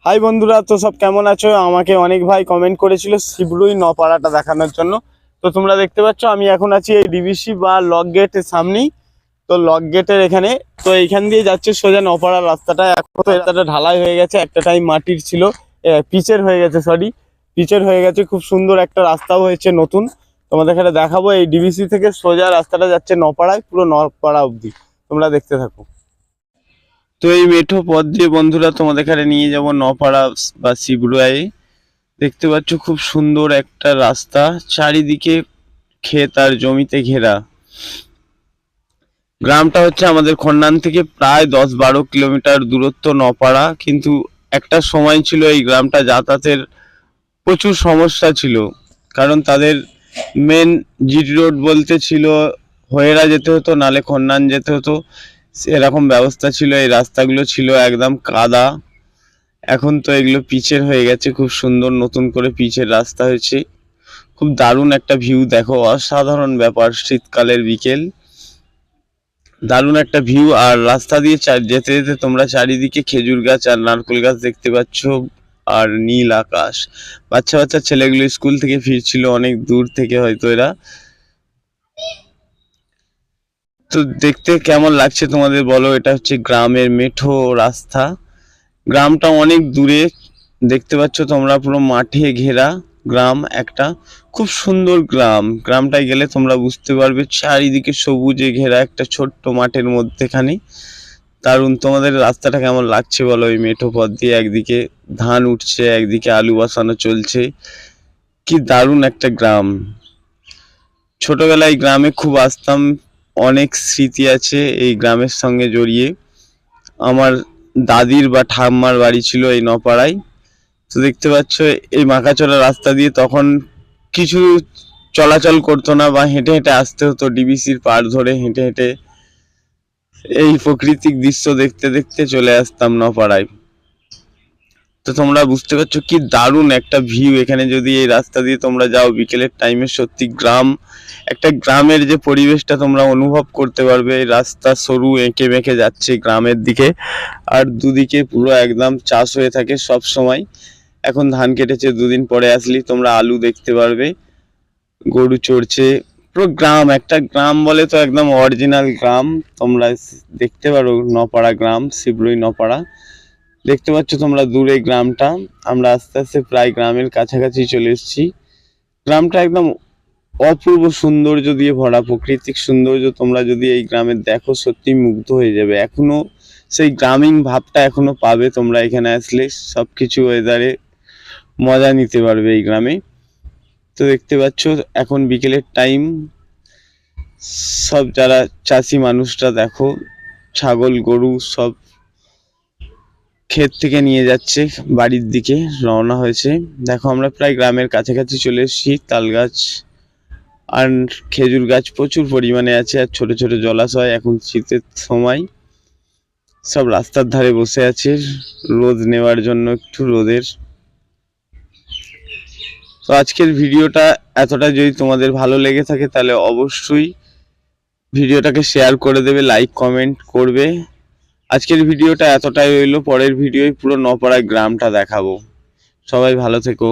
High বন্ধুরা, তো সব কেমন আছো? আমাকে অনেক ভাই কমেন্ট করেছিল শিবরুই নপাড়াটা দেখানোর জন্য। তো তোমরা দেখতে পাচ্ছ আমি এখন আছি এই ডিবিসি বা লক গেটের সামনেই। তো লক গেটের এখানে, তো এইখান দিয়ে যাচ্ছে সোজা নপাড়ার রাস্তাটা। এখন তো রাস্তাটা ঢালাই হয়ে গেছে, একটা টাইম মাটির ছিল, পিচের হয়ে গেছে, পিচের হয়ে গেছে। খুব সুন্দর একটা রাস্তাও হয়েছে নতুন। তোমাদের এখানে দেখাবো, এই ডিবিসি থেকে সোজা রাস্তাটা যাচ্ছে নপাড়ায়, পুরো নপাড়া অবধি। তোমরা দেখতে থাকো। তো এই মেঠো পথ দিয়ে বন্ধুরা তোমাদের এখানে নিয়ে যাব নপাড়া বা শিবরুয়ায়। দেখতে পাচ্ছ খুব সুন্দর একটা রাস্তা, চারিদিকে ক্ষেত আর জমিতে ঘেরা। গ্রামটা হচ্ছে আমাদের খন্ডান থেকে প্রায় 10-12 কিলোমিটার দূরত্ব নপাড়া। কিন্তু একটা সময় ছিল এই গ্রামটা যাতায়াতের প্রচুর সমস্যা ছিল, কারণ তাদের মেন জিটি রোড বলতে ছিল হয়েরা যেতে হতো, নালে খন্ডান যেতে হতো, এরকম ব্যবস্থা ছিল। এই রাস্তাগুলো ছিল একদম কাদা। এখন তো এগুলো পিচের হয়ে গেছে, খুব সুন্দর নতুন করে পিচের রাস্তা হয়েছে। খুব দারুণ একটা ভিউ, দেখো অসাধারণ ব্যাপার। শীতকালের বিকেল, দারুণ একটা ভিউ। আর রাস্তা দিয়ে যেতে যেতে তোমরা চারিদিকে খেজুর গাছ আর নারকেল গাছ দেখতে পাচ্ছ, আর নীল আকাশ। বাচ্চা বাচ্চা ছেলেগুলো স্কুল থেকে ফিরছিল অনেক দূর থেকে হয়তো এরা। তো দেখতে কেমন লাগছে তোমাদের বলো? এটা হচ্ছে গ্রামের মেঠো রাস্তা। গ্রামটা অনেক দূরে, দেখতে পাচ্ছ তোমরা, পুরো মাঠে ঘেরা গ্রাম একটা। খুব সুন্দর গ্রাম। গ্রামটায় গেলে তোমরা বুঝতে পারবে, চারিদিকে সবুজে ঘেরা একটা ছোট্ট মাঠের মধ্যেখানে। দারুণ। তোমাদের রাস্তাটা কেমন লাগছে বলো? এই মেঠো পথ দিয়ে একদিকে ধান উঠছে, একদিকে আলু বসানো চলছে। কি দারুণ একটা গ্রাম। ছোটবেলায় গ্রামে খুব আসতাম, অনেক স্মৃতি আছে এই গ্রামের সঙ্গে জড়িয়ে। আমার দাদির বা ঠাম্মার বাড়ি ছিল এই নপাড়ায়। তো দেখতে পাচ্ছ এই মাকাচড়া রাস্তা দিয়ে তখন কিছু চলাচল করতো না, বা হেঁটে হেঁটে আসতে হতো, ডিবিসির পাড় ধরে হেঁটে হেঁটে এই প্রাকৃতিক দৃশ্য দেখতে দেখতে চলে আসতাম নপাড়ায়। তো তোমরা বুঝতে পারছো কি দারুণ একটা ভিউ এখানে। যদি এই রাস্তা দিয়ে তোমরা যাও বিকেলের টাইমে, সত্যি গ্রাম, একটা গ্রামের যে পরিবেশটা তোমরা অনুভব করতে পারবে। এই রাস্তা সরু এঁকে বেঁকে যাচ্ছে গ্রামের দিকে, আর দুদিকে পুরো একদম চাষ হয়ে থাকে সব সময়। এখন ধান কেটেছে, দুদিন পরে আসলি তোমরা আলু দেখতে পারবে, গরু চড়ছে। পুরো গ্রাম, একটা গ্রাম বলে তো একদম অরিজিনাল গ্রাম। তোমরা দেখতে পারো নপাড়া গ্রাম, শিবরুই নপাড়া। দেখতে পাচ্ছ তোমরা দূরে গ্রামটা। আমরা আস্তে আস্তে প্রায় গ্রামের কাছাকাছি চলে এসেছি। গ্রামটা একদম অপূর্ব সৌন্দর্য দিয়ে ভরা, প্রাকৃতিক সৌন্দর্য। তোমরা যদি এই গ্রামে দেখো, সত্যি মুগ্ধ হয়ে যাবে। এখনো সেই গ্রামীণ ভাবটা এখনো পাবে তোমরা এখানে আসলে। সবকিছু ওয়েদারে মজা নিতে পারবে এই গ্রামে। তো দেখতে পাচ্ছ এখন বিকেলের টাইম, সব যারা চাষি মানুষরা দেখো, ছাগল গরু সব ক্ষেত থেকে নিয়ে যাচ্ছে, বাড়ির দিকে রওনা হয়েছে। দেখো আমরা প্রায় গ্রামের কাছাকাছি চলে এসেছি। তাল গাছ আর খেজুর গাছ প্রচুর পরিমাণে আছে, আর ছোট ছোট জলাশয়। এখন শীতের সময়, সব রাস্তার ধারে বসে আছে রোদ নেওয়ার জন্য, একটু রোদের। তো আজকের ভিডিওটা এতটা যদি তোমাদের ভালো লেগে থাকে, তাহলে অবশ্যই ভিডিওটাকে শেয়ার করে দেবে, লাইক কমেন্ট করবে। আজকের ভিডিওটা এতটাই রইলো, পরের ভিডিওয় পুরো নপাড়া গ্রামটা দেখাবো। সবাই ভালো থেকো।